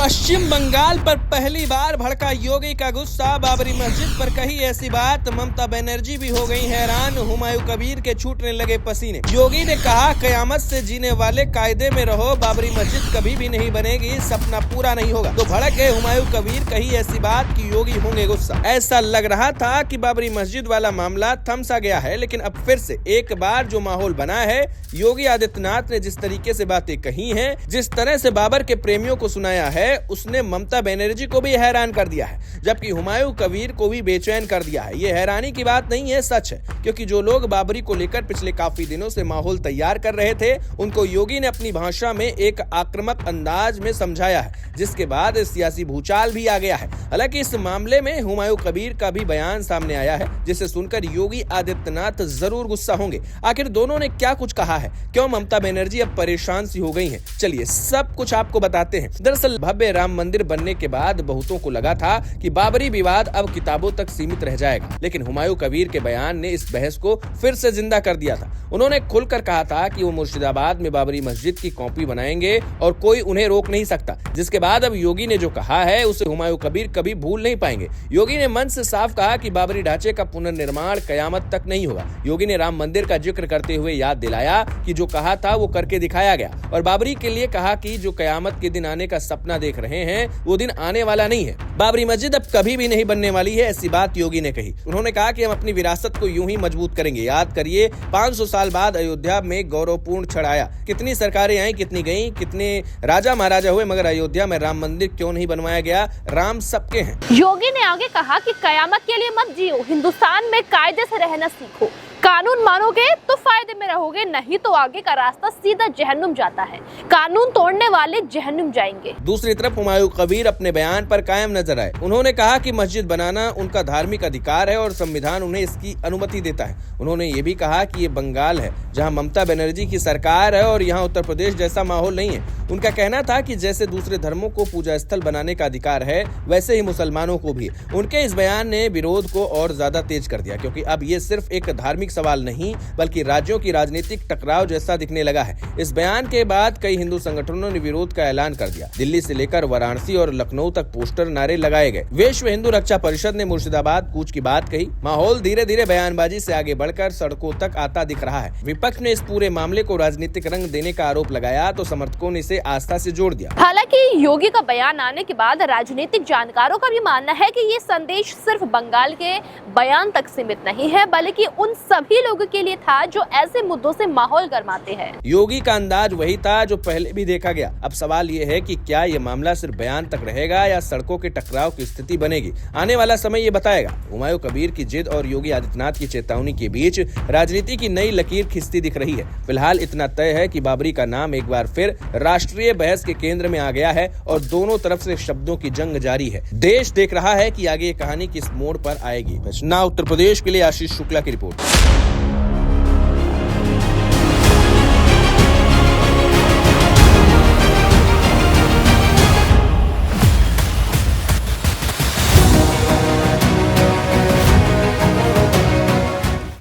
पश्चिम बंगाल पर पहली बार भड़का योगी का गुस्सा। बाबरी मस्जिद पर कही ऐसी बात, ममता बनर्जी भी हो गई हैरान। हुमायूं कबीर के छूटने लगे पसीने। योगी ने कहा, कयामत से जीने वाले कायदे में रहो, बाबरी मस्जिद कभी भी नहीं बनेगी, सपना पूरा नहीं होगा। तो भड़क गए हुमायूं कबीर, कही ऐसी बात कि योगी होंगे गुस्सा। ऐसा लग रहा था कि बाबरी मस्जिद वाला मामला थम सा गया है, लेकिन अब फिर से एक बार जो माहौल बना है, योगी आदित्यनाथ ने जिस तरीके से बातें कही हैं, जिस तरह से बाबर के प्रेमियों को सुनाया है, उसने ममता बनर्जी को भी हैरान कर दिया है, जबकि हुमायूं कबीर को भी बेचैन कर दिया है। ये हैरानी की बात नहीं है, सच है, क्योंकि जो लोग बाबरी को लेकर पिछले काफी दिनों से माहौल तैयार कर रहे थे, उनको योगी ने अपनी भाषा में एक आक्रामक अंदाज में समझाया है, जिसके बाद सियासी भूचाल भी आ गया है। हालांकि इस मामले में हुमायूं कबीर का भी बयान सामने आया है, जिसे सुनकर योगी आदित्यनाथ जरूर गुस्सा होंगे। आखिर दोनों ने क्या कुछ कहा है, क्यों ममता बनर्जी अब परेशान सी हो गई हैं? चलिए सब कुछ आपको बताते हैं। दरअसल भव्य राम मंदिर बनने के बाद बहुतों को लगा था कि बाबरी विवाद अब किताबों तक सीमित रह जाएगा, लेकिन हुमायूं कबीर के बयान ने इस बहस को फिर से जिंदा कर दिया था। उन्होंने खुलकर कहा था कि वो मुर्शिदाबाद में बाबरी मस्जिद की कॉपी बनाएंगे और कोई उन्हें रोक नहीं सकता। जिसके बाद अब योगी ने जो कहा है, उसे हुमायूं कबीर कभी भूल नहीं पाएंगे। योगी ने मन से साफ कहा कि बाबरी ढांचे का पुनर्निर्माण कयामत तक नहीं होगा। योगी ने राम मंदिर का जिक्र करते हुए याद दिलाया कि जो कहा था वो करके दिखाया गया, और बाबरी के लिए कहा कि जो कयामत के दिन आने का सपना देख रहे हैं, वो दिन आने वाला नहीं है। बाबरी मस्जिद अब कभी भी नहीं बनने वाली है, ऐसी बात योगी ने कही। उन्होंने कहा कि हम अपनी विरासत को यूं ही मजबूत करेंगे। याद करिए, 500 साल बाद अयोध्या में गौरवपूर्ण क्षण आया। कितनी सरकारें आई, कितनी गईं, कितने राजा महाराजा हुए, मगर अयोध्या में राम मंदिर क्यों नहीं बनवाया गया? राम सबके हैं। योगी ने आगे कहा कि कयामत के लिए मत जियो, हिंदुस्तान में कायदे से रहना सीखो। कानून मानोगे तो फायदे में रहोगे, नहीं तो आगे का रास्ता सीधा जहन्नुम जाता है। कानून तोड़ने वाले जहन्नुम जाएंगे। दूसरी तरफ हुमायूं कबीर अपने बयान पर कायम नजर आए। उन्होंने कहा कि मस्जिद बनाना उनका धार्मिक अधिकार है और संविधान उन्हें इसकी अनुमति देता है। उन्होंने ये भी कहा कि ये बंगाल है, जहां ममता बनर्जी की सरकार है, और यहाँ उत्तर प्रदेश जैसा माहौल नहीं है। उनका कहना था कि जैसे दूसरे धर्मों को पूजा स्थल बनाने का अधिकार है, वैसे ही मुसलमानों को भी। उनके इस बयान ने विरोध को और ज्यादा तेज कर दिया, क्योंकि अब ये सिर्फ एक धार्मिक सवाल नहीं, बल्कि राज्यों की राजनीतिक टकराव जैसा दिखने लगा है। इस बयान के बाद कई हिंदू संगठनों ने विरोध का ऐलान कर दिया। दिल्ली से लेकर वाराणसी और लखनऊ तक पोस्टर, नारे लगाए गए। विश्व हिंदू रक्षा परिषद ने मुर्शिदाबाद कूच की बात कही। माहौल धीरे धीरे बयानबाजी से आगे बढ़कर सड़कों तक आता दिख रहा है। विपक्ष ने इस पूरे मामले को राजनीतिक रंग देने का आरोप लगाया, तो समर्थकों ने इसे आस्था से जोड़ दिया। हालांकि योगी का बयान आने के बाद राजनीतिक जानकारों का भी मानना है कि ये संदेश सिर्फ बंगाल के बयान तक सीमित नहीं है, बल्कि उन सभी लोगों के लिए था जो ऐसे मुद्दों से माहौल गरमाते हैं। योगी का अंदाज वही था जो पहले भी देखा गया। अब सवाल ये है कि क्या ये मामला सिर्फ बयान तक रहेगा या सड़कों के टकराव की स्थिति बनेगी? आने वाला समय ये बताएगा। हुमायूं कबीर की जिद और योगी आदित्यनाथ की चेतावनी के बीच राजनीति की नई लकीर खिंचती दिख रही है। फिलहाल इतना तय है कि बाबरी का नाम एक बार फिर राष्ट्रीय बहस के केंद्र में आ गया है और दोनों तरफ से शब्दों की जंग जारी है। देश देख रहा है कि आगे ये कहानी किस मोड़ पर आएगी। उत्तर प्रदेश के लिए आशीष शुक्ला की रिपोर्ट।